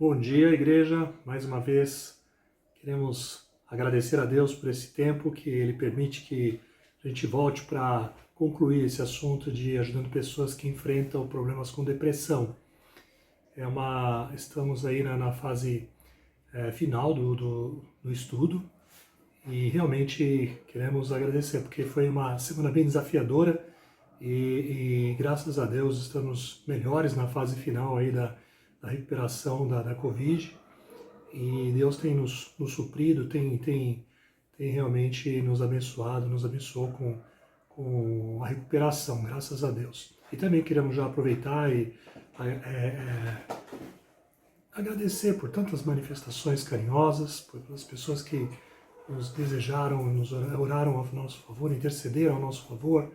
Bom dia, igreja. Mais uma vez, queremos agradecer a Deus por esse tempo que Ele permite que a gente volte para concluir esse assunto de ajudando pessoas que enfrentam problemas com depressão. Estamos aí na fase final do estudo e realmente queremos agradecer porque foi uma semana bem desafiadora e graças a Deus estamos melhores na fase final aí da recuperação da Covid. E Deus tem nos suprido, tem realmente nos abençoado, nos abençoou com a recuperação, graças a Deus. E também queremos já aproveitar e agradecer por tantas manifestações carinhosas, pelas pessoas que nos desejaram, nos oraram ao nosso favor, intercederam ao nosso favor.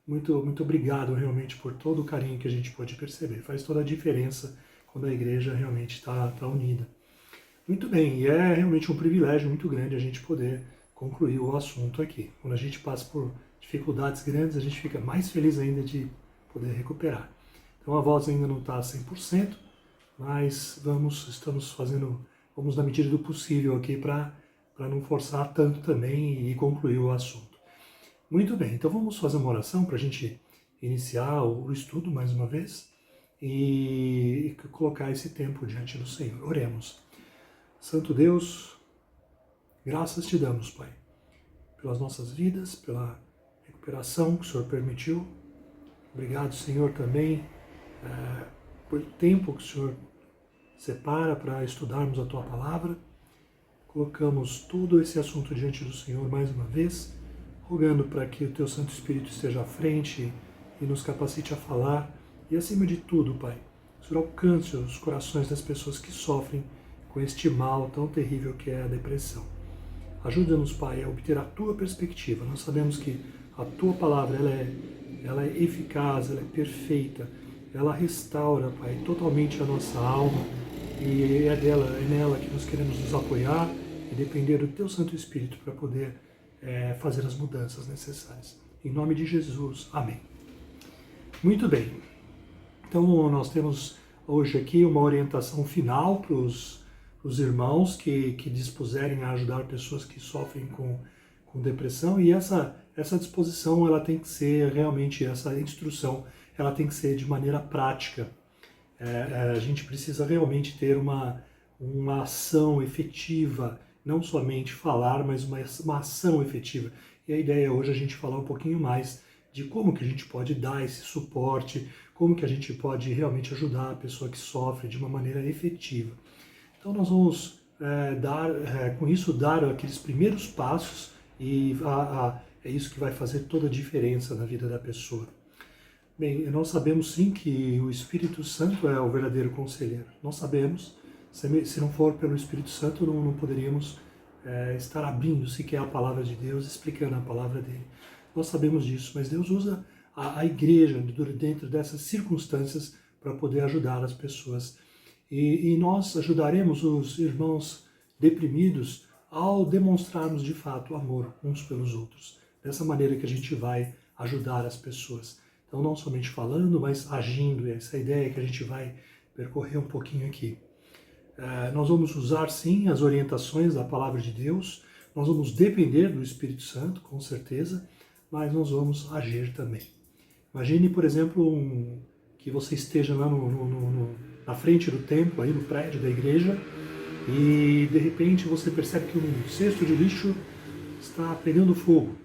Muito, muito obrigado realmente por todo o carinho que a gente pode perceber. Faz toda a diferença quando a igreja realmente está unida. Muito bem, e é realmente um privilégio muito grande a gente poder concluir o assunto aqui. Quando a gente passa por dificuldades grandes, a gente fica mais feliz ainda de poder recuperar. Então a voz ainda não está 100%, mas vamos na medida do possível aqui para não forçar tanto também e concluir o assunto. Muito bem, então vamos fazer uma oração para a gente iniciar o estudo mais uma vez e colocar esse tempo diante do Senhor. Oremos. Santo Deus, graças te damos, Pai, pelas nossas vidas, pela recuperação que o Senhor permitiu. Obrigado, Senhor, também pelo tempo que o Senhor separa para estudarmos a Tua Palavra. Colocamos todo esse assunto diante do Senhor mais uma vez, rogando para que o Teu Santo Espírito esteja à frente e nos capacite a falar. E, acima de tudo, Pai, o Senhor alcance os corações das pessoas que sofrem com este mal tão terrível que é a depressão. Ajuda-nos, Pai, a obter a Tua perspectiva. Nós sabemos que a Tua Palavra ela é eficaz, ela é perfeita, ela restaura, Pai, totalmente a nossa alma e é nela que nós queremos nos apoiar e depender do Teu Santo Espírito para poder fazer as mudanças necessárias. Em nome de Jesus, amém. Muito bem, então nós temos hoje aqui uma orientação final para os irmãos que dispuserem a ajudar pessoas que sofrem com depressão, e essa disposição ela tem que ser realmente, essa instrução ela tem que ser de maneira prática. A gente precisa realmente ter uma ação efetiva, não somente falar, mas uma ação efetiva. E a ideia é hoje a gente falar um pouquinho mais de como que a gente pode dar esse suporte, como que a gente pode realmente ajudar a pessoa que sofre de uma maneira efetiva. Então nós vamos com isso dar aqueles primeiros passos e é isso que vai fazer toda a diferença na vida da pessoa. Bem, nós sabemos sim que o Espírito Santo é o verdadeiro conselheiro. Nós sabemos, se não for pelo Espírito Santo, não poderíamos estar abrindo sequer a palavra de Deus, explicando a palavra dele. Nós sabemos disso, mas Deus usa a igreja dentro dessas circunstâncias para poder ajudar as pessoas. E nós ajudaremos os irmãos deprimidos ao demonstrarmos de fato amor uns pelos outros. Dessa maneira que a gente vai ajudar as pessoas. Então não somente falando, mas agindo. Essa é a ideia que a gente vai percorrer um pouquinho aqui. Nós vamos usar sim as orientações da Palavra de Deus. Nós vamos depender do Espírito Santo, com certeza, mas nós vamos agir também. Imagine, por exemplo, que você esteja lá na frente do templo, aí no prédio da igreja, e de repente você percebe que um cesto de lixo está pegando fogo.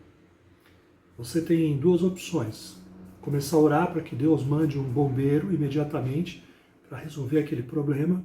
Você tem duas opções: começar a orar para que Deus mande um bombeiro imediatamente para resolver aquele problema,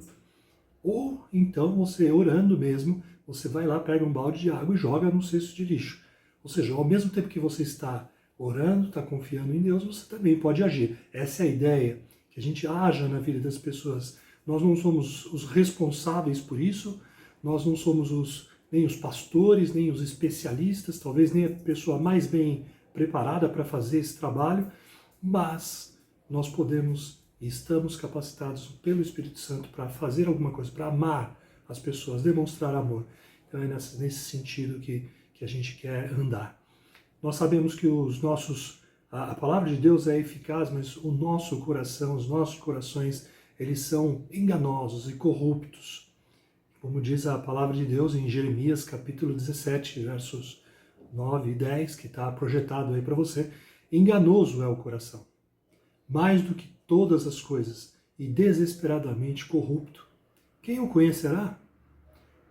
ou então você, orando mesmo, você vai lá, pega um balde de água e joga no cesto de lixo. Ou seja, ao mesmo tempo que você está orando, está confiando em Deus, você também pode agir. Essa é a ideia, que a gente haja na vida das pessoas. Nós não somos os responsáveis por isso, nós não somos nem os pastores, nem os especialistas, talvez nem a pessoa mais bem preparada para fazer esse trabalho, mas nós podemos e estamos capacitados pelo Espírito Santo para fazer alguma coisa, para amar as pessoas, demonstrar amor. Então é nesse sentido que a gente quer andar. Nós sabemos que a palavra de Deus é eficaz, mas o nosso coração, os nossos corações, eles são enganosos e corruptos. Como diz a palavra de Deus em Jeremias capítulo 17, versos 9 e 10, que está projetado aí para você, enganoso é o coração, mais do que todas as coisas, e desesperadamente corrupto. Quem o conhecerá?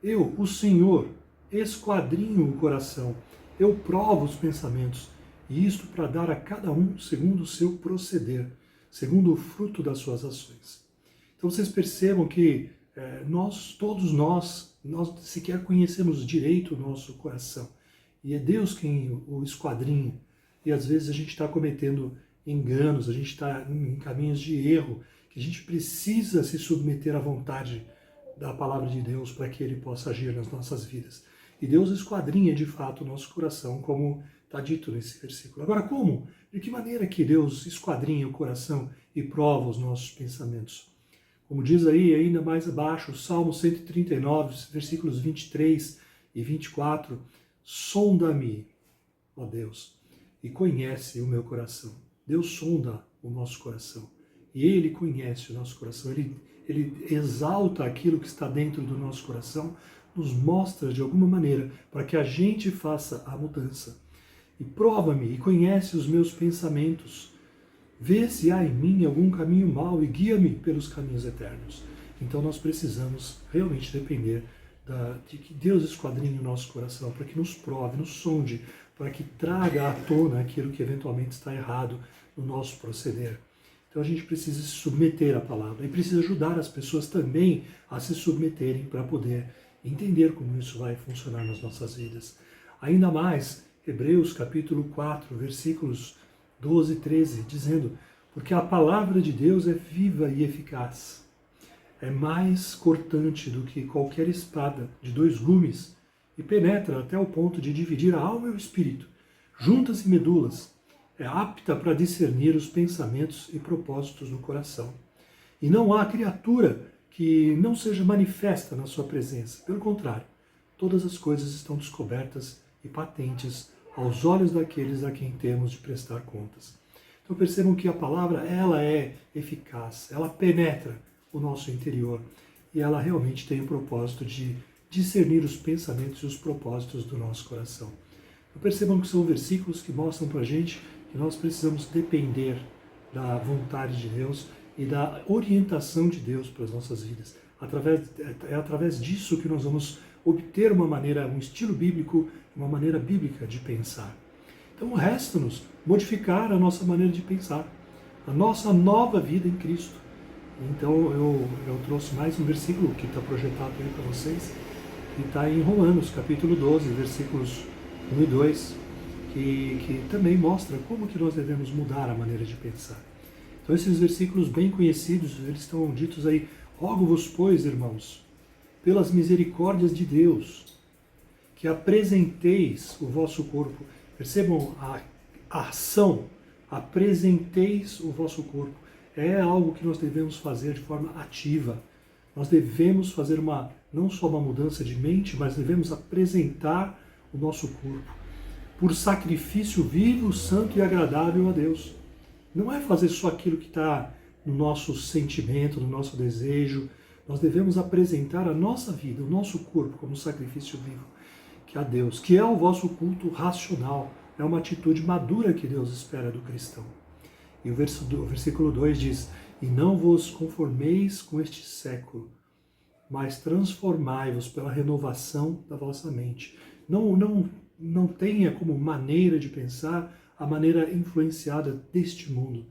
Eu, o Senhor, esquadrinho o coração, eu provo os pensamentos, e isto para dar a cada um segundo o seu proceder, segundo o fruto das suas ações. Então vocês percebam que todos nós sequer conhecemos direito o nosso coração. E é Deus quem o esquadrinha. E às vezes a gente está cometendo enganos, a gente está em caminhos de erro, que a gente precisa se submeter à vontade da palavra de Deus para que Ele possa agir nas nossas vidas. E Deus esquadrinha de fato o nosso coração, como está dito nesse versículo. Agora, como? De que maneira que Deus esquadrinha o coração e prova os nossos pensamentos? Como diz aí, ainda mais abaixo, Salmo 139, versículos 23 e 24, sonda-me, ó Deus, e conhece o meu coração. Deus sonda o nosso coração. E Ele conhece o nosso coração. Ele exalta aquilo que está dentro do nosso coração, nos mostra de alguma maneira para que a gente faça a mudança. E prova-me e conhece os meus pensamentos. Vê se há em mim algum caminho mau e guia-me pelos caminhos eternos. Então nós precisamos realmente depender de que Deus esquadrinhe o nosso coração, para que nos prove, nos sonde, para que traga à tona aquilo que eventualmente está errado no nosso proceder. Então a gente precisa se submeter à palavra e precisa ajudar as pessoas também a se submeterem para poder entender como isso vai funcionar nas nossas vidas. Ainda mais, Hebreus capítulo 4, versículos 12 e 13, dizendo: porque a palavra de Deus é viva e eficaz, é mais cortante do que qualquer espada de 2 gumes e penetra até o ponto de dividir a alma e o espírito, juntas e medulas, é apta para discernir os pensamentos e propósitos do coração. E não há criatura que não seja manifesta na sua presença. Pelo contrário, todas as coisas estão descobertas e patentes aos olhos daqueles a quem temos de prestar contas. Então percebam que a palavra, ela é eficaz, ela penetra o nosso interior e ela realmente tem o propósito de discernir os pensamentos e os propósitos do nosso coração. Então percebam que são versículos que mostram para a gente que nós precisamos depender da vontade de Deus e da orientação de Deus para as nossas vidas. É através disso que nós vamos obter um estilo bíblico, uma maneira bíblica de pensar. Então resta-nos modificar a nossa maneira de pensar, a nossa nova vida em Cristo. Então eu trouxe mais um versículo que está projetado aí para vocês, que está em Romanos, capítulo 12, versículos 1 e 2, que também mostra como que nós devemos mudar a maneira de pensar. Então esses versículos bem conhecidos, eles estão ditos aí: rogo-vos, pois, irmãos, pelas misericórdias de Deus, que apresenteis o vosso corpo. Percebam a ação, apresenteis o vosso corpo. É algo que nós devemos fazer de forma ativa. Nós devemos fazer não só uma mudança de mente, mas devemos apresentar o nosso corpo por sacrifício vivo, santo e agradável a Deus. Não é fazer só aquilo que está no nosso sentimento, no nosso desejo. Nós devemos apresentar a nossa vida, o nosso corpo, como sacrifício vivo que a Deus, que é o vosso culto racional. É uma atitude madura que Deus espera do cristão. E o versículo 2 diz: e não vos conformeis com este século, mas transformai-vos pela renovação da vossa mente. Não tenha como maneira de pensar a maneira influenciada deste mundo.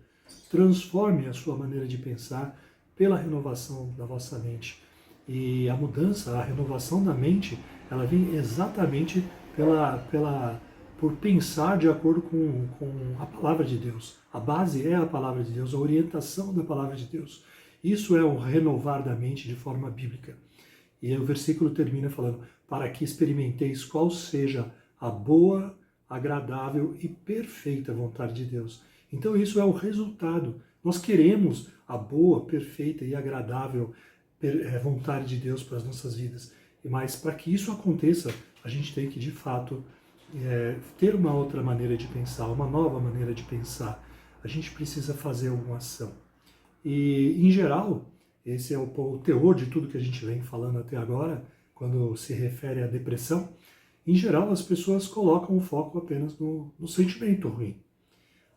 Transforme a sua maneira de pensar pela renovação da vossa mente. E a mudança, a renovação da mente, ela vem exatamente por pensar de acordo com a palavra de Deus. A base é a palavra de Deus, a orientação da palavra de Deus. Isso é o renovar da mente de forma bíblica. E aí o versículo termina falando: para que experimenteis qual seja a boa, agradável e perfeita vontade de Deus. Então isso é o resultado. Nós queremos a boa, perfeita e agradável vontade de Deus para as nossas vidas. Mas para que isso aconteça, a gente tem que, de fato, ter uma outra maneira de pensar, uma nova maneira de pensar. A gente precisa fazer alguma ação. E, em geral, esse é o teor de tudo que a gente vem falando até agora, quando se refere à depressão. Em geral, as pessoas colocam o foco apenas no sentimento ruim.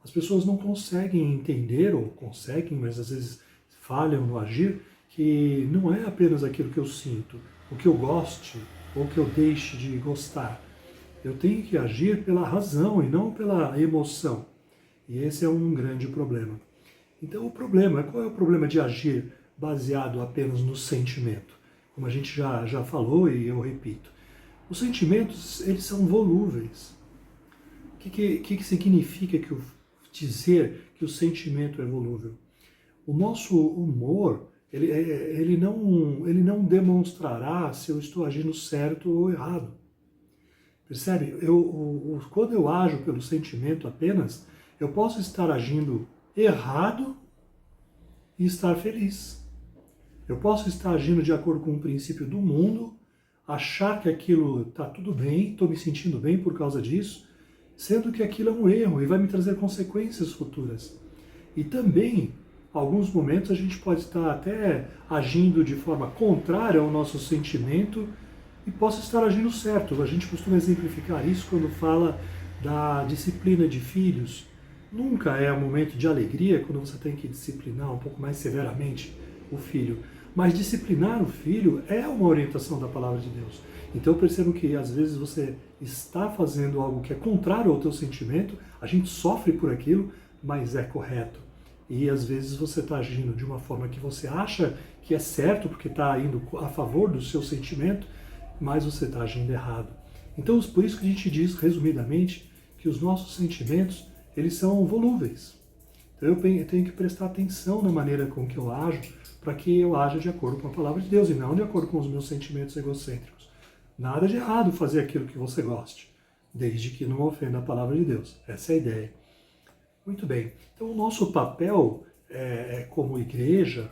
As pessoas não conseguem entender, ou conseguem, mas às vezes falham no agir, que não é apenas aquilo que eu sinto, o que eu goste ou que eu deixe de gostar. Eu tenho que agir pela razão e não pela emoção. E esse é um grande problema. Então qual é o problema de agir baseado apenas no sentimento? Como a gente já falou e eu repito. Os sentimentos, eles são volúveis. O que significa dizer que o sentimento é volúvel? O nosso humor, ele não demonstrará se eu estou agindo certo ou errado. Percebe? Quando eu ajo pelo sentimento apenas, eu posso estar agindo errado e estar feliz. Eu posso estar agindo de acordo com o princípio do mundo, achar que aquilo está tudo bem, estou me sentindo bem por causa disso, sendo que aquilo é um erro e vai me trazer consequências futuras. E também, em alguns momentos, a gente pode estar até agindo de forma contrária ao nosso sentimento e possa estar agindo certo. A gente costuma exemplificar isso quando fala da disciplina de filhos. Nunca é um momento de alegria quando você tem que disciplinar um pouco mais severamente o filho. Mas disciplinar o filho é uma orientação da palavra de Deus. Então percebo que às vezes você está fazendo algo que é contrário ao teu sentimento, a gente sofre por aquilo, mas é correto. E às vezes você está agindo de uma forma que você acha que é certo, porque está indo a favor do seu sentimento, mas você está agindo errado. Então por isso que a gente diz, resumidamente, que os nossos sentimentos, eles são volúveis. Então eu tenho que prestar atenção na maneira com que eu ajo, para que eu haja de acordo com a palavra de Deus e não de acordo com os meus sentimentos egocêntricos. Nada de errado fazer aquilo que você goste, desde que não ofenda a palavra de Deus. Essa é a ideia. Muito bem. Então o nosso papel como igreja,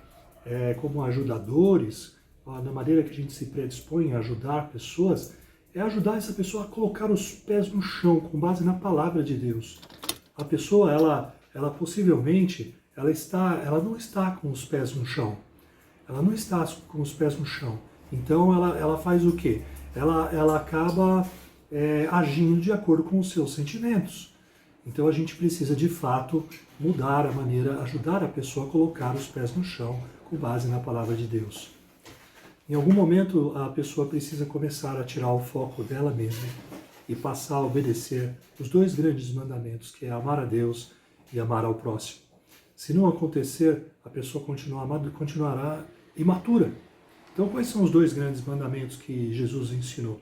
como ajudadores, na maneira que a gente se predispõe a ajudar pessoas, é ajudar essa pessoa a colocar os pés no chão, com base na palavra de Deus. A pessoa, ela possivelmente, ela não está com os pés no chão. Ela não está com os pés no chão. Então ela faz o quê? Ela acaba agindo de acordo com os seus sentimentos. Então a gente precisa de fato mudar a maneira, ajudar a pessoa a colocar os pés no chão com base na palavra de Deus. Em algum momento a pessoa precisa começar a tirar o foco dela mesma e passar a obedecer os dois grandes mandamentos, que é amar a Deus e amar ao próximo. Se não acontecer, a pessoa continuará imatura. Então, quais são os dois grandes mandamentos que Jesus ensinou?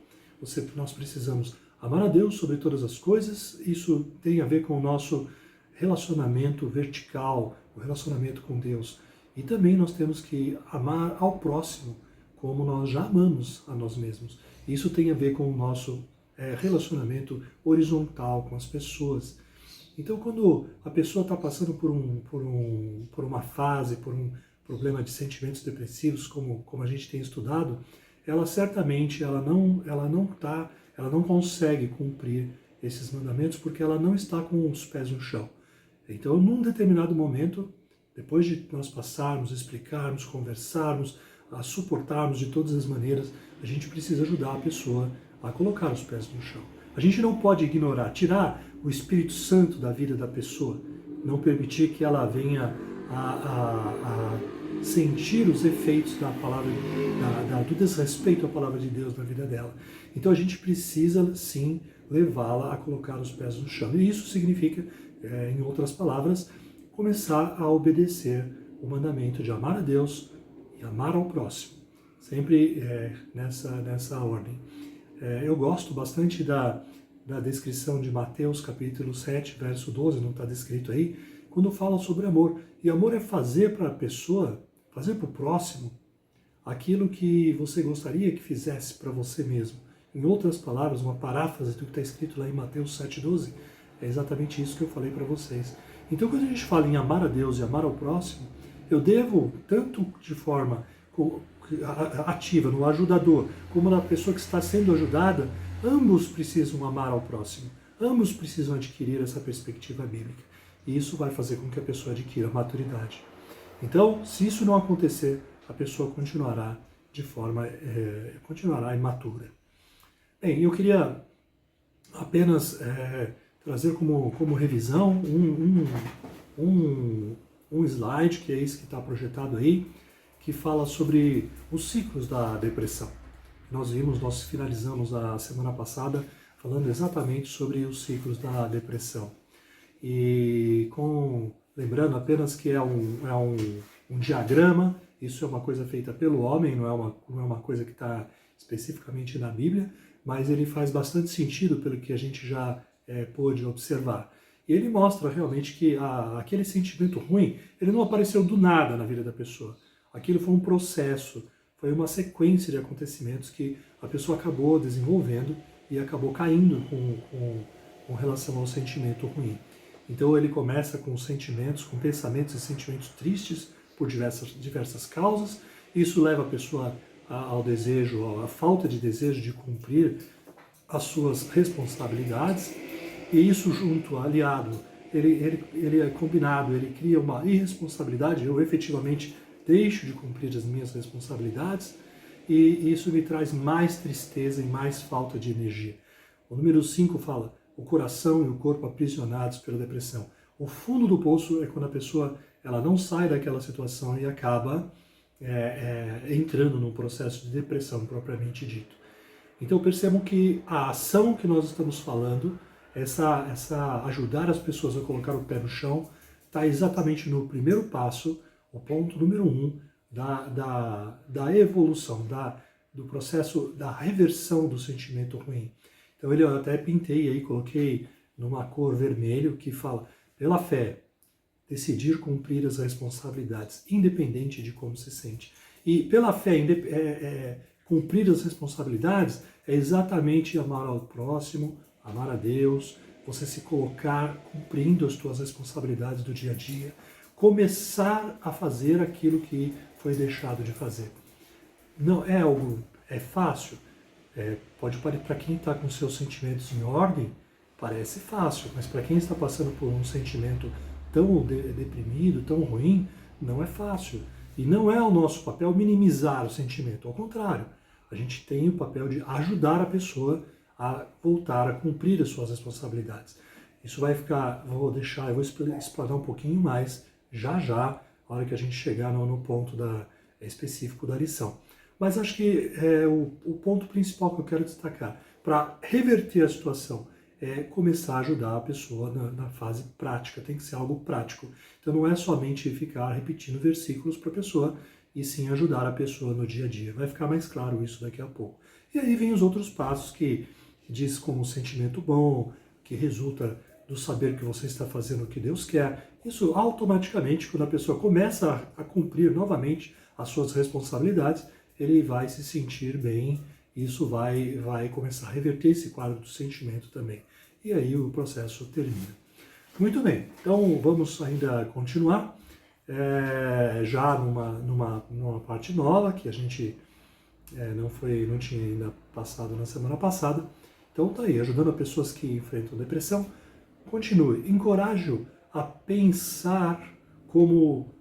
Nós precisamos amar a Deus sobre todas as coisas. Isso tem a ver com o nosso relacionamento vertical, o relacionamento com Deus. E também nós temos que amar ao próximo, como nós já amamos a nós mesmos. Isso tem a ver com o nosso relacionamento horizontal com as pessoas. Então, quando a pessoa está passando por uma fase, por um problema de sentimentos depressivos, como a gente tem estudado, ela certamente não consegue cumprir esses mandamentos porque ela não está com os pés no chão. Então, num determinado momento, depois de nós passarmos, explicarmos, conversarmos, a suportarmos de todas as maneiras, a gente precisa ajudar a pessoa a colocar os pés no chão. A gente não pode ignorar, tirar o Espírito Santo da vida da pessoa, não permitir que ela venha a sentir os efeitos da palavra, do desrespeito à palavra de Deus na vida dela. Então a gente precisa sim levá-la a colocar os pés no chão. E isso significa, em outras palavras, começar a obedecer o mandamento de amar a Deus e amar ao próximo. Sempre nessa ordem. Eu gosto bastante da descrição de Mateus capítulo 7, verso 12, não está descrito aí, quando fala sobre amor. E amor é fazer para a pessoa, fazer para o próximo, aquilo que você gostaria que fizesse para você mesmo. Em outras palavras, uma paráfrase do que está escrito lá em Mateus 7, 12, é exatamente isso que eu falei para vocês. Então, quando a gente fala em amar a Deus e amar ao próximo, eu devo, tanto de forma ativa, no ajudador, como na pessoa que está sendo ajudada, ambos precisam amar ao próximo. Ambos precisam adquirir essa perspectiva bíblica. E isso vai fazer com que a pessoa adquira maturidade. Então, se isso não acontecer, a pessoa continuará continuará imatura. Bem, eu queria apenas trazer como revisão um slide, que é esse que está projetado aí, que fala sobre os ciclos da depressão. Nós finalizamos a semana passada falando exatamente sobre os ciclos da depressão. E lembrando apenas que é um diagrama, isso é uma coisa feita pelo homem, não é uma coisa que está especificamente na Bíblia, mas ele faz bastante sentido pelo que a gente já pôde observar. E ele mostra realmente que aquele sentimento ruim, ele não apareceu do nada na vida da pessoa. Aquilo foi um processo, foi uma sequência de acontecimentos que a pessoa acabou desenvolvendo e acabou caindo com relação ao sentimento ruim. Então ele começa com sentimentos, com pensamentos e sentimentos tristes por diversas causas. Isso leva a pessoa ao desejo, à falta de desejo de cumprir as suas responsabilidades. E isso aliado, ele é combinado, ele cria uma irresponsabilidade. Eu efetivamente deixo de cumprir as minhas responsabilidades e isso me traz mais tristeza e mais falta de energia. O número 5 fala: o coração e o corpo aprisionados pela depressão. O fundo do poço é quando a pessoa ela não sai daquela situação e acaba entrando num processo de depressão propriamente dito. Então percebam que a ação que nós estamos falando, essa ajudar as pessoas a colocar o pé no chão, está exatamente no primeiro passo, o ponto número 1 da evolução, do processo da reversão do sentimento ruim. Então eu até pintei aí, coloquei numa cor vermelho que fala: pela fé, decidir cumprir as responsabilidades, independente de como se sente. E pela fé, cumprir as responsabilidades é exatamente amar ao próximo, amar a Deus, você se colocar cumprindo as suas responsabilidades do dia a dia, começar a fazer aquilo que foi deixado de fazer. Não é fácil? Pode parecer, para quem está com seus sentimentos em ordem, parece fácil, mas para quem está passando por um sentimento tão deprimido, tão ruim, não é fácil. E não é o nosso papel minimizar o sentimento, ao contrário, a gente tem o papel de ajudar a pessoa a voltar a cumprir as suas responsabilidades. Isso vai ficar, eu vou explanar um pouquinho mais já, na hora que a gente chegar no ponto específico da lição. Mas acho que o ponto principal que eu quero destacar, para reverter a situação, é começar a ajudar a pessoa na fase prática, tem que ser algo prático. Então não é somente ficar repetindo versículos para a pessoa, e sim ajudar a pessoa no dia a dia. Vai ficar mais claro isso daqui a pouco. E aí vem os outros passos que diz como um sentimento bom, que resulta do saber que você está fazendo o que Deus quer. Isso automaticamente, quando a pessoa começa a cumprir novamente as suas responsabilidades, ele vai se sentir bem, isso vai começar a reverter esse quadro do sentimento também. E aí o processo termina. Muito bem, então vamos ainda continuar, já numa parte nova, que a gente não tinha ainda passado na semana passada. Então tá aí, ajudando as pessoas que enfrentam depressão. Continue, encoraje-o a pensar como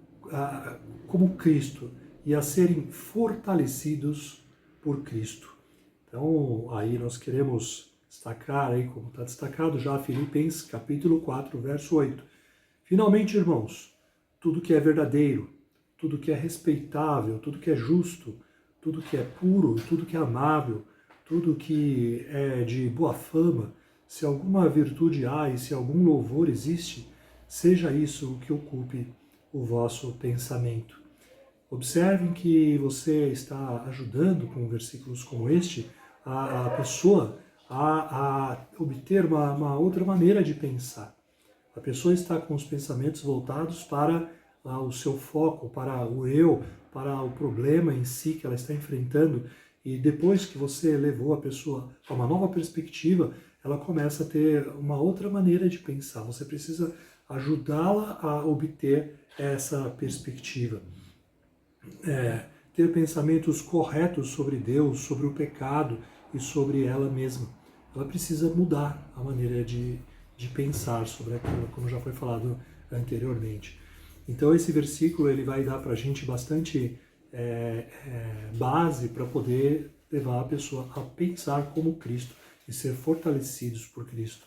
Cristo e a serem fortalecidos por Cristo. Então, aí nós queremos destacar, aí como está destacado já, Filipenses capítulo 4, verso 8. Finalmente, irmãos, tudo que é verdadeiro, tudo que é respeitável, tudo que é justo, tudo que é puro, tudo que é amável, tudo que é de boa fama, se alguma virtude há e se algum louvor existe, seja isso o que ocupe o vosso pensamento. Observem que você está ajudando com versículos como este a pessoa a obter uma outra maneira de pensar. A pessoa está com os pensamentos voltados para o seu foco, para o eu, para o problema em si que ela está enfrentando, e depois que você levou a pessoa a uma nova perspectiva, ela começa a ter uma outra maneira de pensar. Você precisa ajudá-la a obter essa perspectiva. Ter pensamentos corretos sobre Deus, sobre o pecado e sobre ela mesma. Ela precisa mudar a maneira de pensar sobre aquilo, como já foi falado anteriormente. Então esse versículo ele vai dar para a gente bastante base para poder levar a pessoa a pensar como Cristo e ser fortalecidos por Cristo.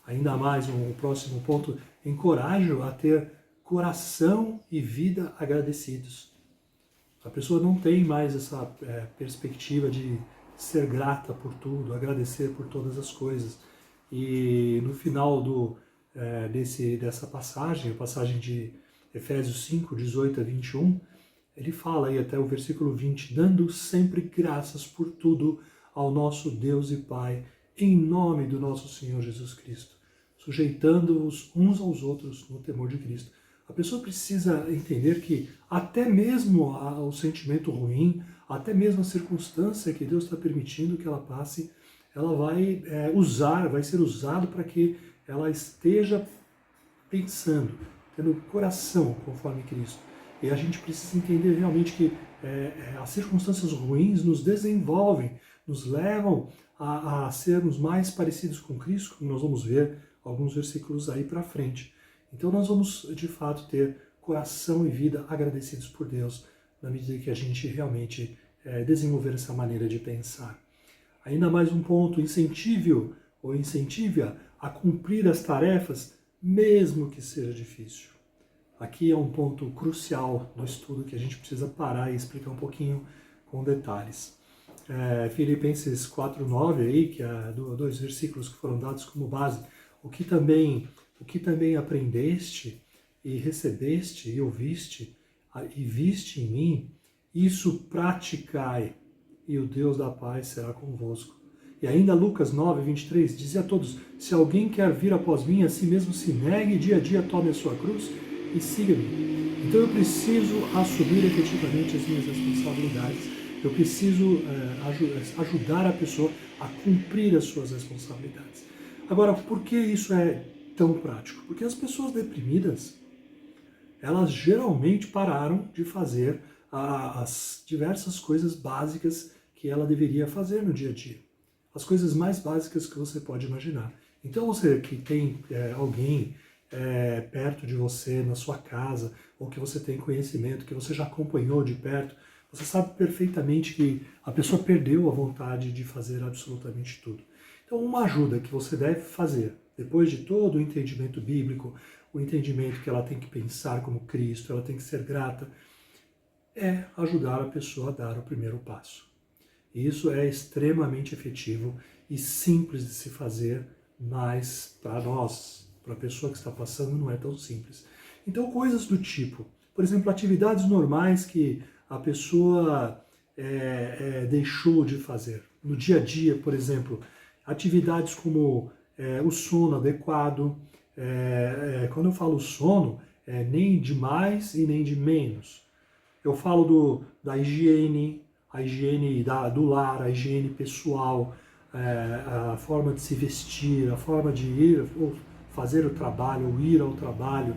Ainda mais, o próximo ponto, encorajo a ter coração e vida agradecidos. A pessoa não tem mais essa perspectiva de ser grata por tudo, agradecer por todas as coisas. E no final dessa passagem, a passagem de Efésios 5, 18 a 21, ele fala aí até o versículo 20, dando sempre graças por tudo ao nosso Deus e Pai, em nome do nosso Senhor Jesus Cristo, sujeitando-os uns aos outros no temor de Cristo. A pessoa precisa entender que até mesmo o sentimento ruim, até mesmo a circunstância que Deus está permitindo que ela passe, ela vai vai ser usado para que ela esteja pensando, tendo coração conforme Cristo. E a gente precisa entender realmente que as circunstâncias ruins nos desenvolvem, nos levam a sermos mais parecidos com Cristo, como nós vamos ver alguns versículos aí para frente. Então nós vamos, de fato, ter coração e vida agradecidos por Deus, na medida que a gente realmente desenvolver essa maneira de pensar. Ainda mais um ponto, incentive-a a cumprir as tarefas, mesmo que seja difícil. Aqui é um ponto crucial no estudo que a gente precisa parar e explicar um pouquinho com detalhes. Filipenses 4:9 aí, que é dois versículos que foram dados como base, o que também aprendeste e recebeste e ouviste e viste em mim, isso praticai, e o Deus da paz será convosco. E ainda Lucas 9:23, dizia a todos, se alguém quer vir após mim, a si mesmo se negue, dia a dia tome a sua cruz e siga-me. Então eu preciso assumir efetivamente as minhas responsabilidades, eu preciso ajudar a pessoa a cumprir as suas responsabilidades. Agora, por que isso é tão prático? Porque as pessoas deprimidas, elas geralmente pararam de fazer as diversas coisas básicas que ela deveria fazer no dia a dia. As coisas mais básicas que você pode imaginar. Então você que tem alguém perto de você, na sua casa, ou que você tem conhecimento, que você já acompanhou de perto, você sabe perfeitamente que a pessoa perdeu a vontade de fazer absolutamente tudo. Então uma ajuda que você deve fazer, depois de todo o entendimento bíblico, o entendimento que ela tem que pensar como Cristo, ela tem que ser grata, é ajudar a pessoa a dar o primeiro passo. E isso é extremamente efetivo e simples de se fazer, mas para nós, para a pessoa que está passando, não é tão simples. Então, coisas do tipo, por exemplo, atividades normais que a pessoa deixou de fazer. No dia a dia, por exemplo, atividades como o sono adequado. Quando eu falo sono, nem de mais e nem de menos. Eu falo da higiene, a higiene do lar, a higiene pessoal, a forma de se vestir, a forma de ir ou fazer o trabalho, ou ir ao trabalho,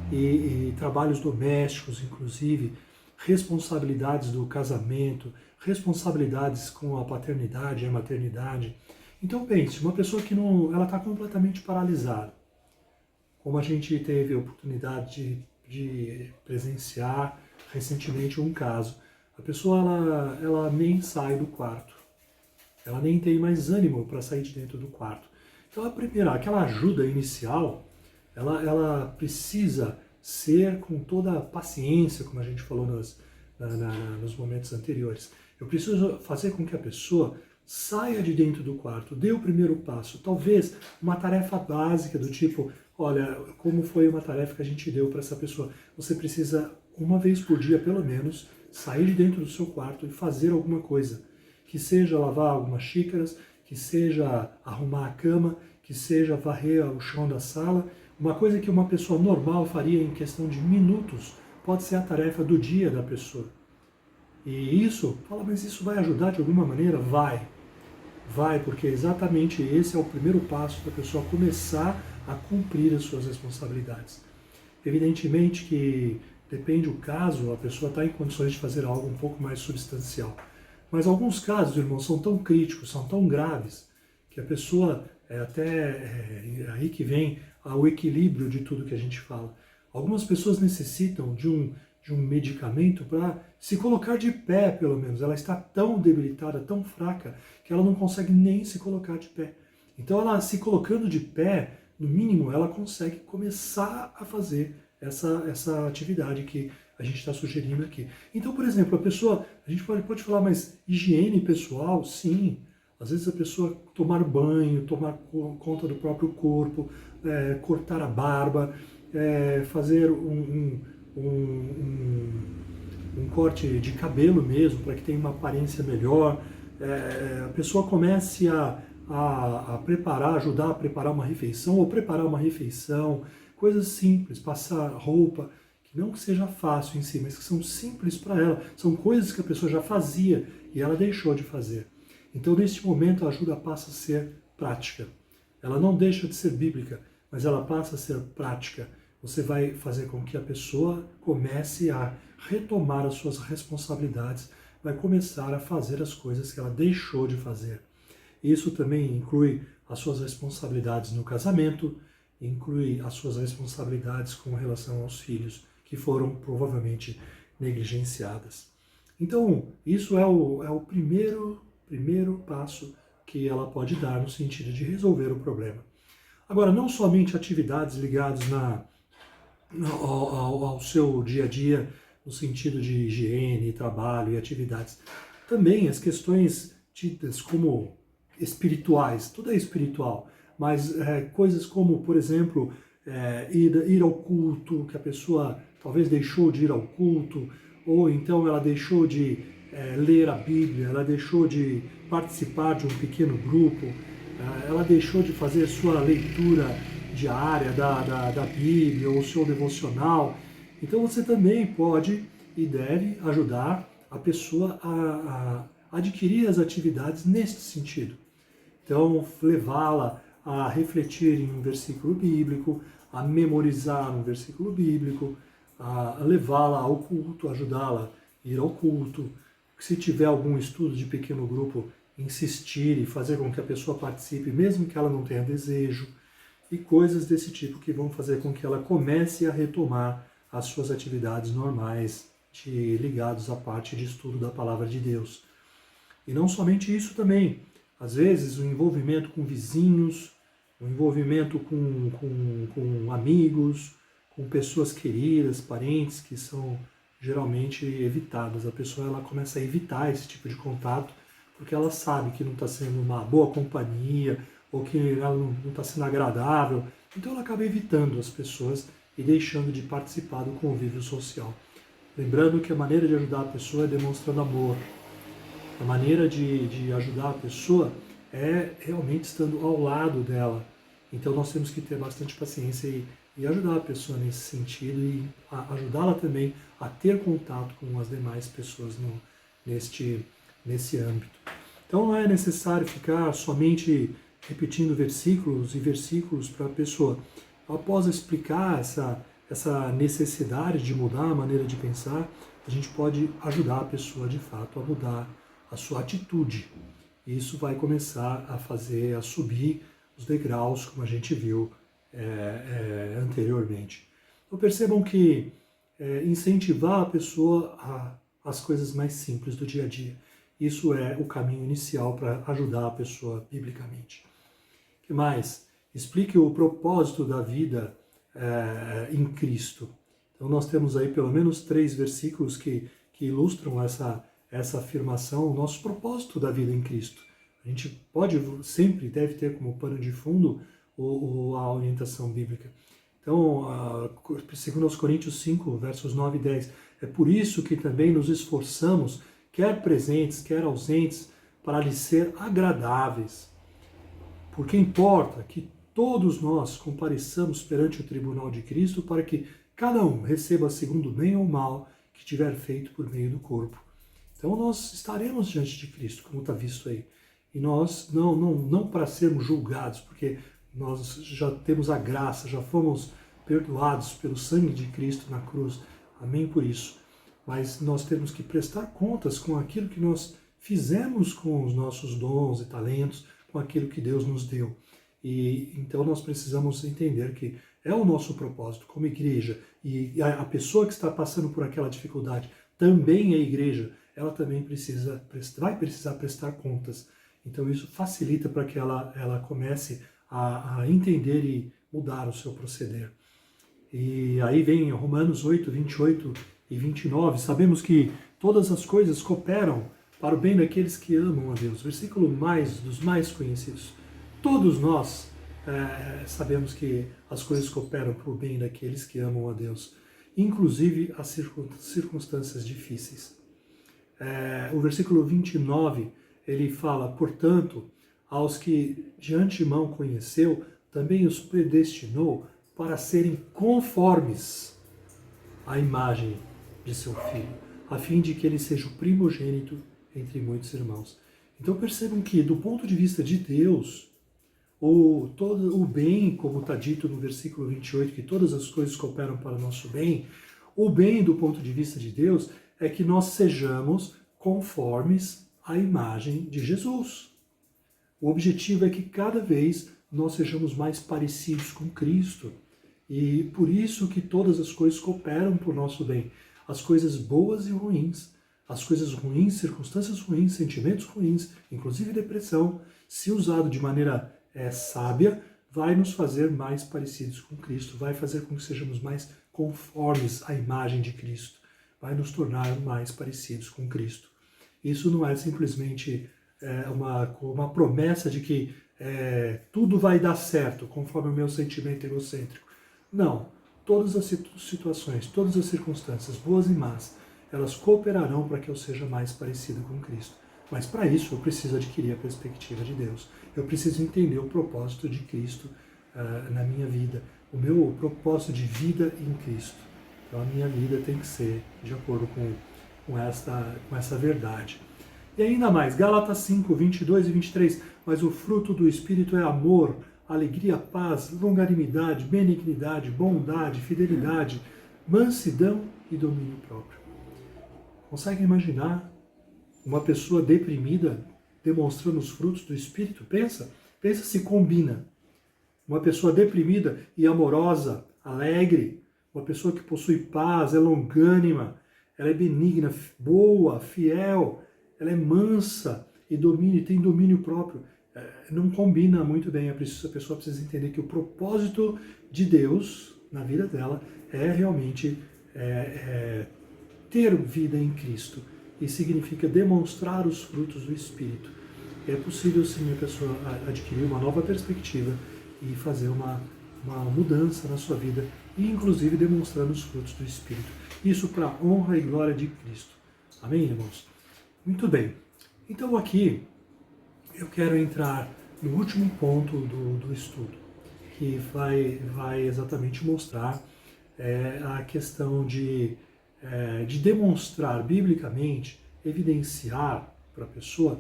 e trabalhos domésticos, inclusive, responsabilidades do casamento, responsabilidades com a paternidade e a maternidade. Então pense, uma pessoa que ela está completamente paralisada, como a gente teve a oportunidade de presenciar recentemente um caso. A pessoa ela nem sai do quarto, ela nem tem mais ânimo para sair de dentro do quarto. Então aquela ajuda inicial, ela precisa ser com toda a paciência, como a gente falou nos momentos anteriores. Eu preciso fazer com que a pessoa saia de dentro do quarto, dê o primeiro passo, talvez uma tarefa básica do tipo, olha, como foi uma tarefa que a gente deu para essa pessoa, você precisa, uma vez por dia pelo menos, sair de dentro do seu quarto e fazer alguma coisa, que seja lavar algumas xícaras, que seja arrumar a cama, que seja varrer o chão da sala, uma coisa que uma pessoa normal faria em questão de minutos, pode ser a tarefa do dia da pessoa. E isso, mas isso vai ajudar de alguma maneira? Vai, porque exatamente esse é o primeiro passo para a pessoa começar a cumprir as suas responsabilidades. Evidentemente que depende do caso, a pessoa está em condições de fazer algo um pouco mais substancial. Mas alguns casos, irmãos, são tão críticos, são tão graves, que a pessoa, aí que vem o equilíbrio de tudo que a gente fala. Algumas pessoas necessitam de de um medicamento para se colocar de pé, pelo menos. Ela está tão debilitada, tão fraca, que ela não consegue nem se colocar de pé. Então, ela se colocando de pé, no mínimo, ela consegue começar a fazer essa atividade que a gente está sugerindo aqui. Então, por exemplo, a gente pode falar, mas higiene pessoal, sim. Às vezes a pessoa tomar banho, tomar conta do próprio corpo, cortar a barba, fazer um corte de cabelo mesmo, para que tenha uma aparência melhor. A pessoa comece a preparar, ajudar a preparar uma refeição, ou preparar uma refeição, coisas simples, passar roupa, que não que seja fácil em si, mas que são simples para ela, são coisas que a pessoa já fazia e ela deixou de fazer. Então, neste momento, a ajuda passa a ser prática. Ela não deixa de ser bíblica, mas ela passa a ser prática. Você vai fazer com que a pessoa comece a retomar as suas responsabilidades, vai começar a fazer as coisas que ela deixou de fazer. Isso também inclui as suas responsabilidades no casamento, inclui as suas responsabilidades com relação aos filhos, que foram provavelmente negligenciadas. Então, isso é o primeiro passo que ela pode dar no sentido de resolver o problema. Agora, não somente atividades ligadas ao seu dia a dia, no sentido de higiene, trabalho e atividades, também as questões tidas como espirituais, tudo é espiritual, mas coisas como, por exemplo, ir ao culto, que a pessoa talvez deixou de ir ao culto, ou então ela deixou de ler a Bíblia, ela deixou de participar de um pequeno grupo, ela deixou de fazer sua leitura diária da Bíblia ou seu devocional. Então você também pode e deve ajudar a pessoa a adquirir as atividades neste sentido. Então, levá-la a refletir em um versículo bíblico, a memorizar um versículo bíblico, a levá-la ao culto, ajudá-la a ir ao culto. Se tiver algum estudo de pequeno grupo, insistir e fazer com que a pessoa participe, mesmo que ela não tenha desejo, e coisas desse tipo que vão fazer com que ela comece a retomar as suas atividades normais ligadas à parte de estudo da Palavra de Deus. E não somente isso também, às vezes o envolvimento com vizinhos, o envolvimento com amigos, com pessoas queridas, parentes que são geralmente evitadas. A pessoa ela começa a evitar esse tipo de contato porque ela sabe que não está sendo uma boa companhia ou que ela não está sendo agradável. Então ela acaba evitando as pessoas e deixando de participar do convívio social. Lembrando que a maneira de ajudar a pessoa é demonstrando amor. A maneira de ajudar a pessoa é realmente estando ao lado dela. Então nós temos que ter bastante paciência e ajudar a pessoa nesse sentido e ajudá-la também a ter contato com as demais pessoas nesse âmbito. Então não é necessário ficar somente repetindo versículos e versículos para a pessoa. Após explicar essa necessidade de mudar a maneira de pensar, a gente pode ajudar a pessoa de fato a mudar a sua atitude. Isso vai começar a subir os degraus, como a gente viu anteriormente. Então percebam que incentivar a pessoa às coisas mais simples do dia a dia. Isso é o caminho inicial para ajudar a pessoa biblicamente. O que mais? Explique o propósito da vida em Cristo. Então nós temos aí pelo menos 3 versículos que ilustram essa afirmação, o nosso propósito da vida em Cristo. A gente sempre deve ter como pano de fundo a orientação bíblica. Então, 2 Coríntios 5, versos 9 e 10, é por isso que também nos esforçamos, quer presentes, quer ausentes, para lhes ser agradáveis. Porque importa que todos nós compareçamos perante o tribunal de Cristo para que cada um receba segundo o bem ou mal que tiver feito por meio do corpo. Então nós estaremos diante de Cristo, como está visto aí. E nós não para sermos julgados, porque nós já temos a graça, já fomos perdoados pelo sangue de Cristo na cruz. Amém por isso. Mas nós temos que prestar contas com aquilo que nós fizemos com os nossos dons e talentos, com aquilo que Deus nos deu. E então nós precisamos entender que é o nosso propósito como igreja, e a pessoa que está passando por aquela dificuldade também é igreja, ela também vai precisar prestar contas. Então isso facilita para que ela comece a entender e mudar o seu proceder. E aí vem Romanos 8, 28 e 29, sabemos que todas as coisas cooperam para o bem daqueles que amam a Deus. Versículo dos mais conhecidos. Todos nós sabemos que as coisas cooperam para o bem daqueles que amam a Deus, inclusive as circunstâncias difíceis. O versículo 29, ele fala, portanto, aos que de antemão conheceu, também os predestinou para serem conformes à imagem de seu Filho, a fim de que ele seja o primogênito entre muitos irmãos. Então percebam que, do ponto de vista de Deus, todo o bem, como está dito no versículo 28, que todas as coisas cooperam para o nosso bem, o bem do ponto de vista de Deus é que nós sejamos conformes à imagem de Jesus. O objetivo é que cada vez nós sejamos mais parecidos com Cristo. E por isso que todas as coisas cooperam para o nosso bem. As coisas boas e ruins, as coisas ruins, circunstâncias ruins, sentimentos ruins, inclusive depressão, se usado de maneira sábia, vai nos fazer mais parecidos com Cristo, vai fazer com que sejamos mais conformes à imagem de Cristo, vai nos tornar mais parecidos com Cristo. Isso não é simplesmente uma promessa de que tudo vai dar certo conforme o meu sentimento egocêntrico. Não, todas as situações, todas as circunstâncias, boas e más, elas cooperarão para que eu seja mais parecido com Cristo. Mas para isso eu preciso adquirir a perspectiva de Deus. Eu preciso entender o propósito de Cristo na minha vida, o meu propósito de vida em Cristo. Então a minha vida tem que ser de acordo com essa verdade. E ainda mais, Gálatas 5, 22 e 23, mas o fruto do Espírito é amor, alegria, paz, longanimidade, benignidade, bondade, fidelidade, mansidão e domínio próprio. Consegue imaginar uma pessoa deprimida demonstrando os frutos do Espírito? Pensa se combina. Uma pessoa deprimida e amorosa, alegre, uma pessoa que possui paz, é longânima, ela é benigna, boa, fiel, ela é mansa e tem domínio próprio. Não combina muito bem, a pessoa precisa entender que o propósito de Deus na vida dela é realmente ter vida em Cristo, e significa demonstrar os frutos do Espírito. É possível sim a pessoa adquirir uma nova perspectiva e fazer uma mudança na sua vida, e inclusive demonstrando os frutos do Espírito. Isso para a honra e glória de Cristo. Amém, irmãos? Muito bem. Então aqui eu quero entrar no último ponto do estudo, que vai exatamente mostrar a questão de demonstrar biblicamente, evidenciar para a pessoa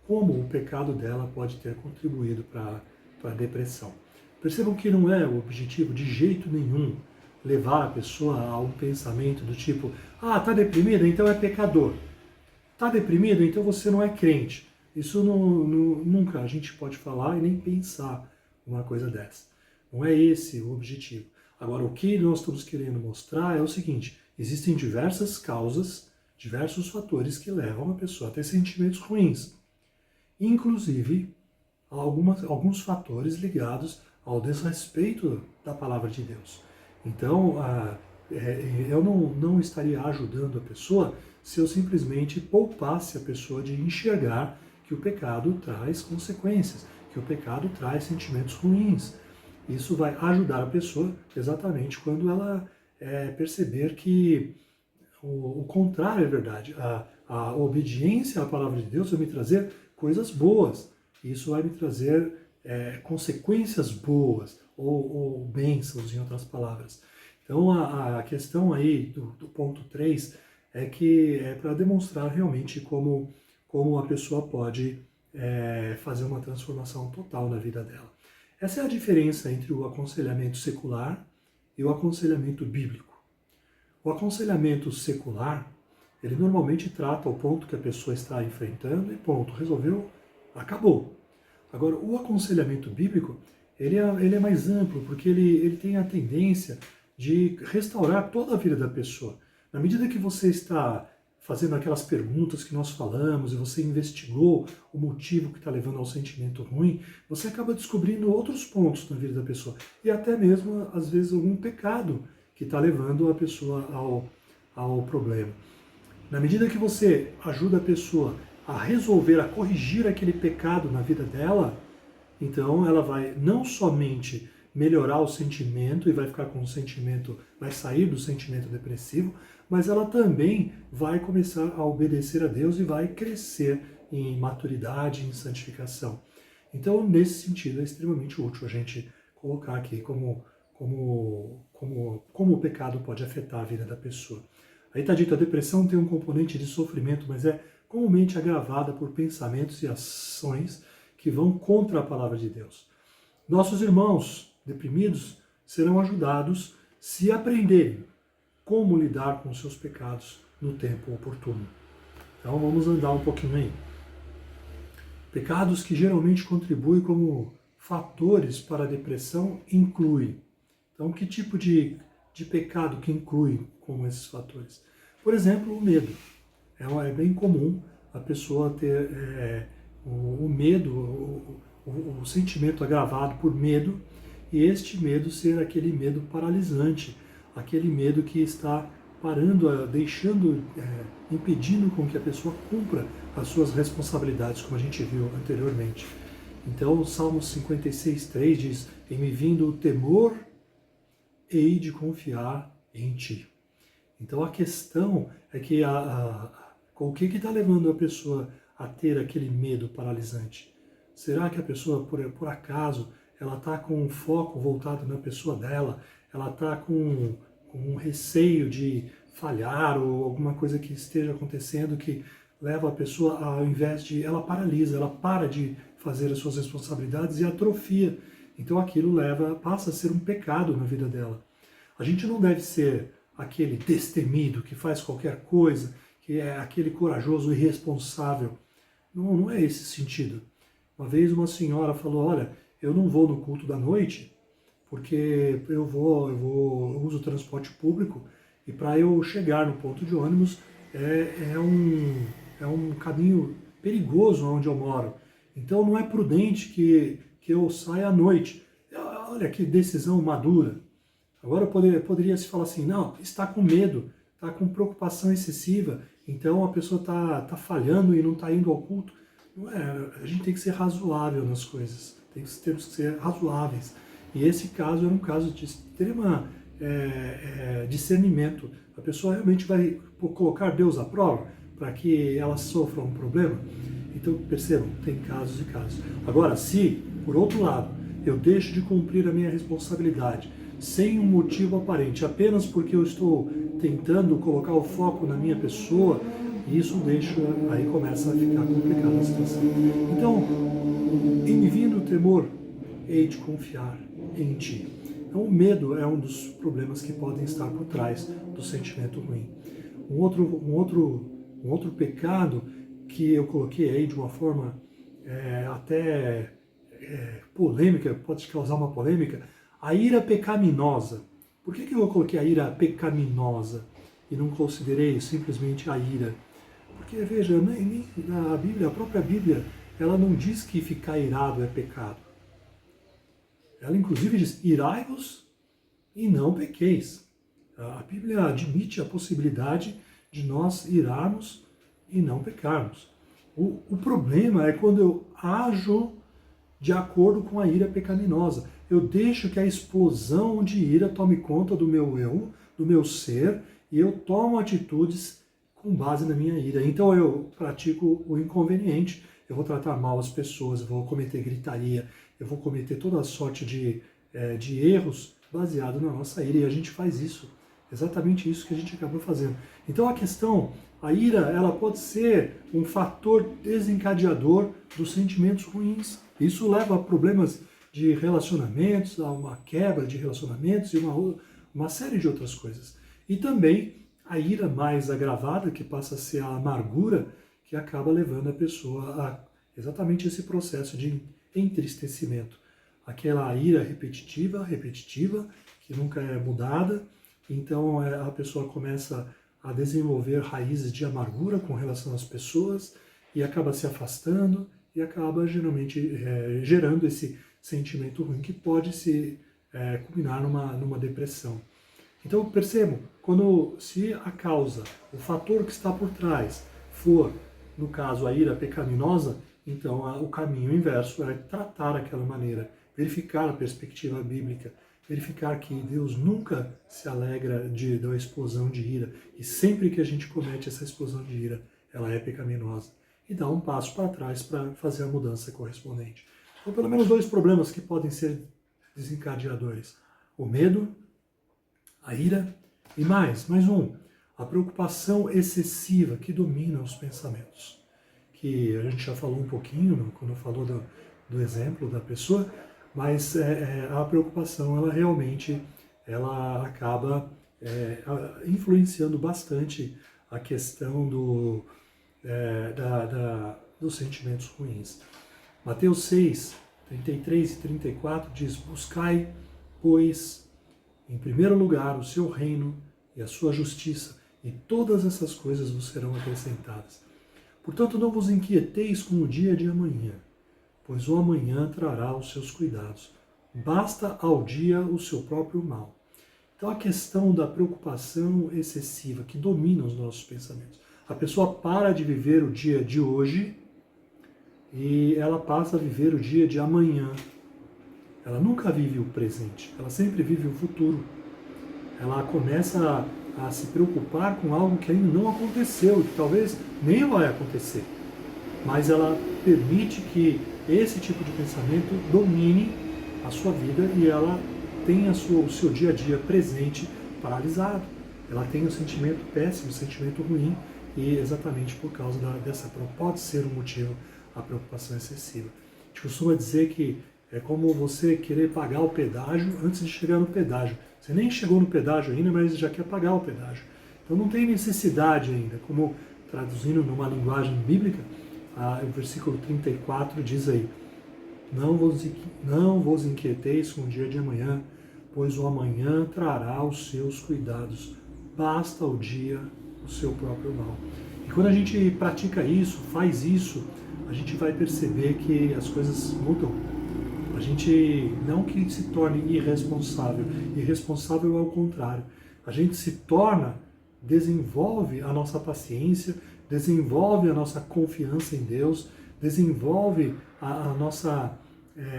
como o pecado dela pode ter contribuído para a depressão. Percebam que não é o objetivo de jeito nenhum levar a pessoa a um pensamento do tipo, está deprimida, então é pecador. Está deprimido, então você não é crente. Isso nunca a gente pode falar e nem pensar uma coisa dessa. Não é esse o objetivo. Agora, o que nós estamos querendo mostrar é o seguinte: existem diversas causas, diversos fatores que levam a pessoa a ter sentimentos ruins. Inclusive, alguns fatores ligados ao desrespeito da palavra de Deus. Então, eu não estaria ajudando a pessoa se eu simplesmente poupasse a pessoa de enxergar que o pecado traz consequências, que o pecado traz sentimentos ruins. Isso vai ajudar a pessoa exatamente quando ela perceber que o contrário é verdade. A obediência à palavra de Deus vai me trazer coisas boas. Isso vai me trazer consequências boas, ou bênçãos, em outras palavras. Então, a questão aí do ponto 3 é que é para demonstrar realmente como a pessoa pode fazer uma transformação total na vida dela. Essa é a diferença entre o aconselhamento secular e o aconselhamento bíblico. O aconselhamento secular, ele normalmente trata o ponto que a pessoa está enfrentando e ponto, resolveu, acabou. Agora, o aconselhamento bíblico, ele é mais amplo, porque ele tem a tendência de restaurar toda a vida da pessoa. Na medida que você está fazendo aquelas perguntas que nós falamos e você investigou o motivo que está levando ao sentimento ruim, você acaba descobrindo outros pontos na vida da pessoa. E até mesmo, às vezes, algum pecado que está levando a pessoa ao problema. Na medida que você ajuda a pessoa a resolver, a corrigir aquele pecado na vida dela, então ela vai não somente melhorar o sentimento e vai ficar com o sentimento, vai sair do sentimento depressivo, mas ela também vai começar a obedecer a Deus e vai crescer em maturidade, em santificação. Então, nesse sentido, é extremamente útil a gente colocar aqui como o pecado pode afetar a vida da pessoa. Aí está dito, a depressão tem um componente de sofrimento, mas é comumente agravada por pensamentos e ações que vão contra a palavra de Deus. Nossos irmãos deprimidos serão ajudados se aprenderem como lidar com os seus pecados no tempo oportuno. Então vamos andar um pouquinho aí. Pecados que geralmente contribuem como fatores para a depressão incluem. Então, que tipo de pecado que inclui como esses fatores? Por exemplo, o medo. É bem comum a pessoa ter o medo, o sentimento agravado por medo, e este medo ser aquele medo paralisante, aquele medo que está parando, deixando, impedindo com que a pessoa cumpra as suas responsabilidades, como a gente viu anteriormente. Então, o Salmo 56:3 diz, em me vindo o temor, hei de confiar em ti. Então, a questão é que o que está levando a pessoa a ter aquele medo paralisante? Será que a pessoa, por acaso, ela está com um foco voltado na pessoa dela, ela está com um receio de falhar ou alguma coisa que esteja acontecendo que leva a pessoa, ao invés de, ela paralisa, ela para de fazer as suas responsabilidades e atrofia. Então aquilo passa a ser um pecado na vida dela. A gente não deve ser aquele destemido que faz qualquer coisa, que é aquele corajoso irresponsável. Não é esse sentido. Uma vez uma senhora falou, olha, eu não vou no culto da noite porque eu uso transporte público e para eu chegar no ponto de ônibus é um caminho perigoso onde eu moro. Então não é prudente que eu saia à noite. Olha que decisão madura. Agora poderia se falar assim, não, está com medo, está com preocupação excessiva, então a pessoa está falhando e não está indo ao culto. Não é, a gente tem que ser razoável nas coisas, temos que ser razoáveis. E esse caso era um caso de extrema discernimento. A pessoa realmente vai colocar Deus à prova para que ela sofra um problema. Então, percebam, tem casos e casos. Agora, se, por outro lado, eu deixo de cumprir a minha responsabilidade sem um motivo aparente, apenas porque eu estou tentando colocar o foco na minha pessoa, isso aí começa a ficar complicada a situação. Então, em me vindo o temor, hei de confiar em ti. Então, o medo é um dos problemas que podem estar por trás do sentimento ruim. Um outro pecado que eu coloquei aí de uma forma até polêmica, pode causar uma polêmica, a ira pecaminosa. Por que eu coloquei a ira pecaminosa e não considerei simplesmente a ira? Porque, veja, a própria Bíblia, ela não diz que ficar irado é pecado. Ela, inclusive, diz, irai-vos e não pequeis. A Bíblia admite a possibilidade de nós irarmos e não pecarmos. O problema é quando eu ajo de acordo com a ira pecaminosa. Eu deixo que a explosão de ira tome conta do meu eu, do meu ser, e eu tomo atitudes com base na minha ira. Então eu pratico o inconveniente, eu vou tratar mal as pessoas, eu vou cometer gritaria, eu vou cometer toda sorte de erros baseado na nossa ira, e a gente faz isso, exatamente isso que a gente acabou fazendo. Então a ira, ela pode ser um fator desencadeador dos sentimentos ruins. Isso leva a problemas de relacionamentos, a uma quebra de relacionamentos e uma série de outras coisas. E também a ira mais agravada, que passa a ser a amargura, que acaba levando a pessoa a exatamente esse processo de entristecimento. aquela ira repetitiva, que nunca é mudada. Então a pessoa começa a desenvolver raízes de amargura com relação às pessoas e acaba se afastando e acaba geralmente gerando esse sentimento ruim que pode se culminar numa depressão. Então percebam, se a causa, o fator que está por trás for, no caso, a ira pecaminosa, então o caminho inverso é tratar aquela maneira, verificar a perspectiva bíblica, verificar que Deus nunca se alegra da explosão de ira, e sempre que a gente comete essa explosão de ira, ela é pecaminosa, e dá um passo para trás para fazer a mudança correspondente. Então, pelo menos 2 problemas que podem ser desencadeadores: o medo, a ira, e mais um, a preocupação excessiva que domina os pensamentos, que a gente já falou um pouquinho quando falou do exemplo da pessoa, mas a preocupação, ela realmente acaba influenciando bastante a questão dos sentimentos ruins. Mateus 6, 33 e 34 diz: buscai, pois, em primeiro lugar o seu reino e a sua justiça, e todas essas coisas vos serão acrescentadas. Portanto, não vos inquieteis com o dia de amanhã, pois o amanhã trará os seus cuidados. Basta ao dia o seu próprio mal. Então a questão da preocupação excessiva que domina os nossos pensamentos. A pessoa para de viver o dia de hoje e ela passa a viver o dia de amanhã. Ela nunca vive o presente, ela sempre vive o futuro. Ela começa a se preocupar com algo que ainda não aconteceu, que talvez nem vai acontecer. Mas ela permite que esse tipo de pensamento domine a sua vida e ela tem o seu dia a dia presente paralisado. Ela tem um sentimento péssimo, um sentimento ruim, e exatamente por causa pode ser um motivo a preocupação excessiva. A gente costuma dizer que é como você querer pagar o pedágio antes de chegar no pedágio. Você nem chegou no pedágio ainda, mas já quer pagar o pedágio. Então não tem necessidade ainda. Como traduzindo numa linguagem bíblica, o versículo 34 diz aí: não vos inquieteis com o dia de amanhã, pois o amanhã trará os seus cuidados. Basta ao dia o seu próprio mal. E quando a gente pratica isso, faz isso, a gente vai perceber que as coisas mudam. A gente não que se torne irresponsável. Irresponsável é o contrário. A gente se torna, desenvolve a nossa paciência, desenvolve a nossa confiança em Deus, desenvolve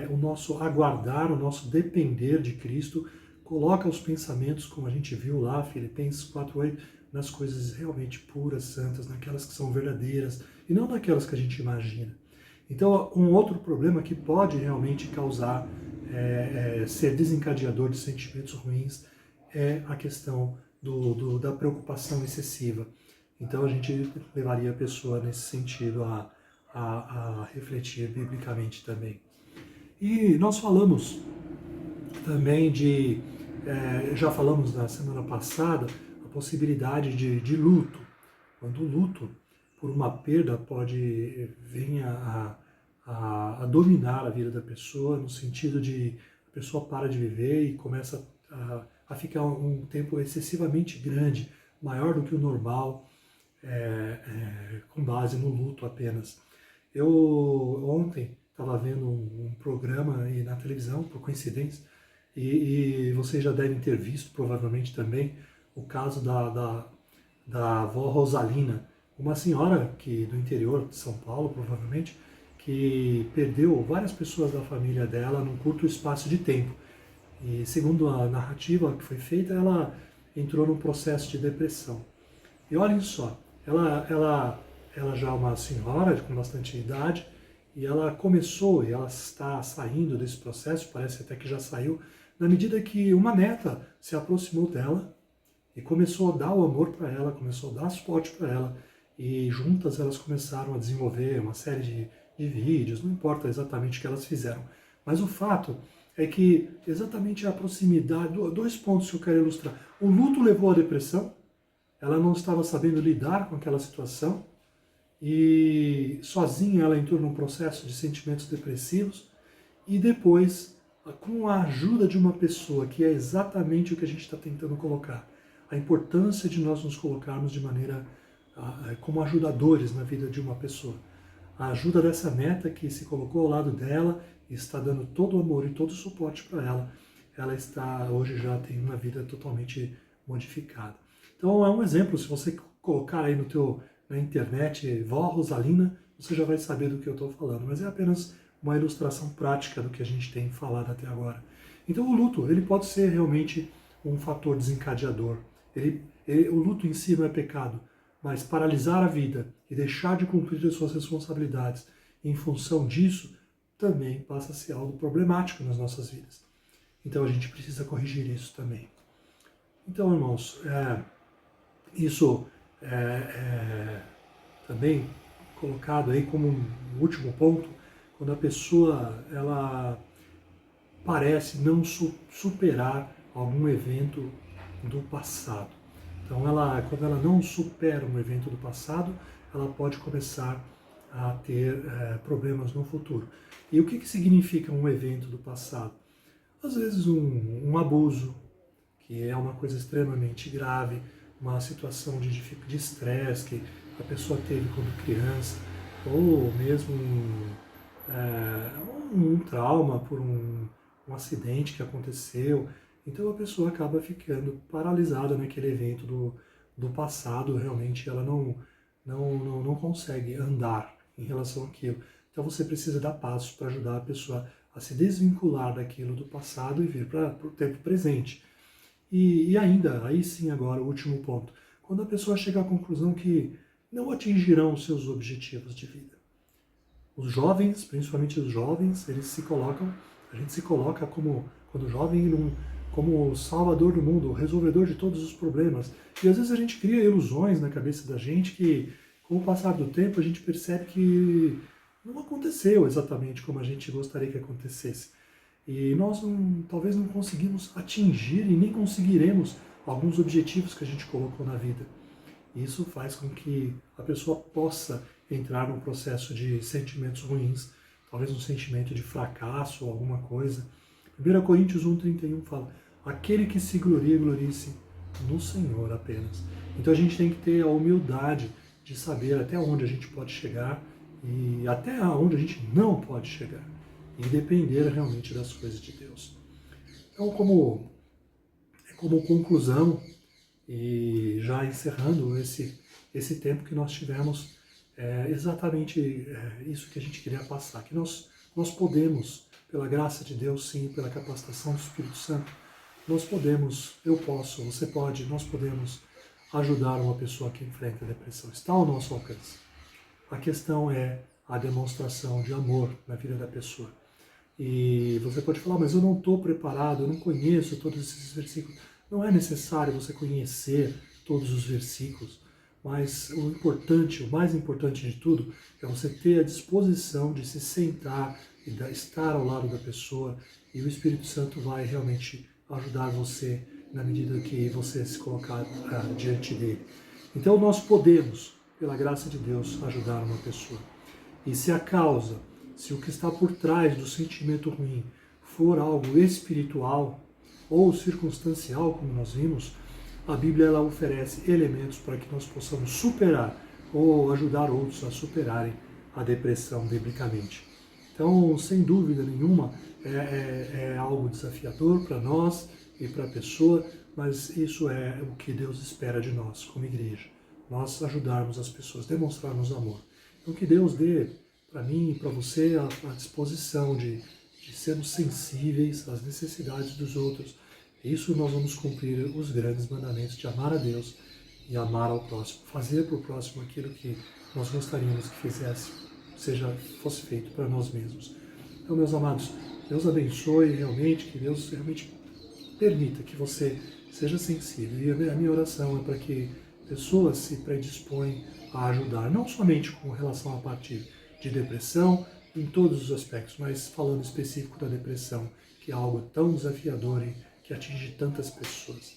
o nosso aguardar, o nosso depender de Cristo, coloca os pensamentos, como a gente viu lá, Filipenses 4:8, nas coisas realmente puras, santas, naquelas que são verdadeiras, e não naquelas que a gente imagina. Então, um outro problema que pode realmente causar, ser desencadeador de sentimentos ruins, é a questão da preocupação excessiva. Então, a gente levaria a pessoa nesse sentido a refletir biblicamente também. E nós falamos também já falamos na semana passada, a possibilidade de luto. Quando o luto por uma perda pode vir a dominar a vida da pessoa, no sentido de a pessoa para de viver e começa a ficar um tempo excessivamente grande, maior do que o normal, com base no luto apenas. Eu ontem estava vendo um programa aí na televisão, por coincidência, e vocês já devem ter visto, provavelmente também, o caso da avó Rosalina, uma senhora do interior de São Paulo, provavelmente, que perdeu várias pessoas da família dela num curto espaço de tempo. E segundo a narrativa que foi feita, ela entrou num processo de depressão. E olhem só, ela já é uma senhora com bastante idade, e ela está saindo desse processo, parece até que já saiu, na medida que uma neta se aproximou dela e começou a dar o amor para ela, começou a dar suporte para ela, e juntas elas começaram a desenvolver uma série de vídeos, não importa exatamente o que elas fizeram. Mas o fato é que exatamente a proximidade, 2 pontos que eu quero ilustrar. O luto levou à depressão, ela não estava sabendo lidar com aquela situação, e sozinha ela entrou num processo de sentimentos depressivos, e depois com a ajuda de uma pessoa, que é exatamente o que a gente está tentando colocar. A importância de nós nos colocarmos de maneira como ajudadores na vida de uma pessoa. A ajuda dessa neta que se colocou ao lado dela e está dando todo o amor e todo o suporte para ela, ela está hoje já tem uma vida totalmente modificada. Então é um exemplo, se você colocar aí na internet vó Rosalina, você já vai saber do que eu estou falando, mas é apenas uma ilustração prática do que a gente tem falado até agora. Então o luto, ele pode ser realmente um fator desencadeador. O luto em si não é pecado, mas paralisar a vida e deixar de cumprir as suas responsabilidades em função disso também passa a ser algo problemático nas nossas vidas. Então a gente precisa corrigir isso também. Então, irmãos, isso também colocado aí como um último ponto, quando a pessoa ela parece não superar algum evento do passado. Então, quando ela não supera um evento do passado, ela pode começar a ter problemas no futuro. E o que significa um evento do passado? Às vezes um abuso, que é uma coisa extremamente grave, uma situação de estresse que a pessoa teve quando criança, ou mesmo um trauma por um acidente que aconteceu. Então a pessoa acaba ficando paralisada naquele evento do passado, realmente ela não consegue andar em relação àquilo. Então você precisa dar passos para ajudar a pessoa a se desvincular daquilo do passado e vir para o tempo presente. E ainda, aí sim agora, o último ponto, quando a pessoa chega à conclusão que não atingirão os seus objetivos de vida. Os jovens, principalmente os jovens, a gente se coloca quando jovem, como o salvador do mundo, o resolvedor de todos os problemas. E às vezes a gente cria ilusões na cabeça da gente que, com o passar do tempo, a gente percebe que não aconteceu exatamente como a gente gostaria que acontecesse. E nós talvez não conseguimos atingir e nem conseguiremos alguns objetivos que a gente colocou na vida. Isso faz com que a pessoa possa entrar num processo de sentimentos ruins, talvez um sentimento de fracasso ou alguma coisa. 1 Coríntios 1,31 fala: aquele que se gloria, glorie-se no Senhor apenas. Então a gente tem que ter a humildade de saber até onde a gente pode chegar e até onde a gente não pode chegar. E depender realmente das coisas de Deus. Então, como conclusão, e já encerrando esse tempo que nós tivemos, exatamente isso que a gente queria passar, que nós podemos, pela graça de Deus, sim, pela capacitação do Espírito Santo, nós podemos, eu posso, você pode, nós podemos ajudar uma pessoa que enfrenta a depressão. Está ao nosso alcance. A questão é a demonstração de amor na vida da pessoa. E você pode falar, mas eu não estou preparado, eu não conheço todos esses versículos. Não é necessário você conhecer todos os versículos, mas o mais importante de tudo, é você ter a disposição de se sentar e estar ao lado da pessoa, e o Espírito Santo vai realmente ajudar você na medida que você se colocar diante dele. Então nós podemos, pela graça de Deus, ajudar uma pessoa. E se o que está por trás do sentimento ruim for algo espiritual ou circunstancial, como nós vimos, a Bíblia ela oferece elementos para que nós possamos superar ou ajudar outros a superarem a depressão biblicamente. Então, sem dúvida nenhuma, é algo desafiador para nós e para a pessoa, mas isso é o que Deus espera de nós, como igreja. Nós ajudarmos as pessoas, demonstrarmos amor. Então, que Deus dê para mim e para você a disposição de sermos sensíveis às necessidades dos outros. Isso nós vamos cumprir os grandes mandamentos de amar a Deus e amar ao próximo. Fazer para o próximo aquilo que nós gostaríamos que fosse feito para nós mesmos. Então, meus amados, Deus abençoe realmente, que Deus realmente permita que você seja sensível. E a minha oração é para que pessoas se predispõem a ajudar, não somente com relação à parte de depressão, em todos os aspectos, mas falando específico da depressão, que é algo tão desafiador e que atinge tantas pessoas.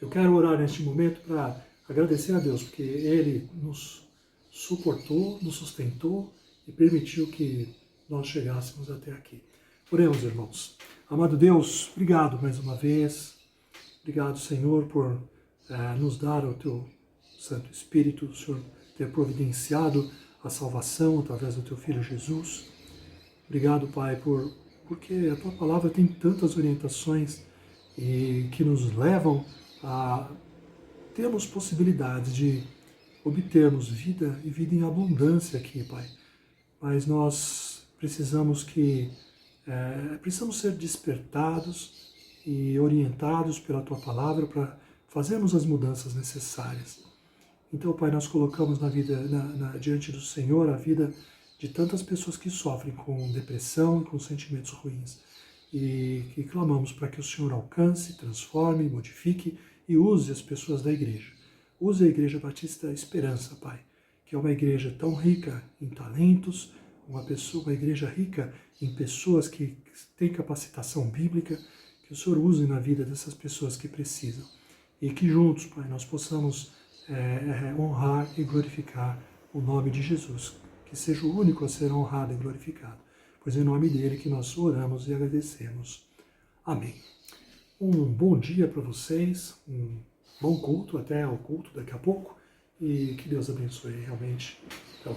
Eu quero orar neste momento para agradecer a Deus, porque Ele nos suportou, nos sustentou e permitiu que nós chegássemos até aqui. Oremos, irmãos. Amado Deus, obrigado mais uma vez. Obrigado, Senhor, por nos dar o Teu Santo Espírito, o Senhor ter providenciado a salvação através do Teu Filho Jesus. Obrigado, Pai, porque a Tua Palavra tem tantas orientações e que nos levam a termos possibilidades de obtermos vida e vida em abundância aqui, Pai. Mas nós precisamos ser despertados e orientados pela Tua Palavra para fazermos as mudanças necessárias. Então, Pai, nós colocamos diante do Senhor a vida de tantas pessoas que sofrem com depressão e com sentimentos ruins. E que clamamos para que o Senhor alcance, transforme, modifique e use as pessoas da igreja. Use a Igreja Batista Esperança, Pai, que é uma igreja tão rica em talentos, uma igreja rica em pessoas que têm capacitação bíblica, que o Senhor use na vida dessas pessoas que precisam. E que juntos, Pai, nós possamos honrar e glorificar o nome de Jesus, que seja o único a ser honrado e glorificado. Pois é em nome dele que nós oramos e agradecemos. Amém. Um bom dia para vocês, um bom culto, até o culto daqui a pouco, e que Deus abençoe realmente. Então,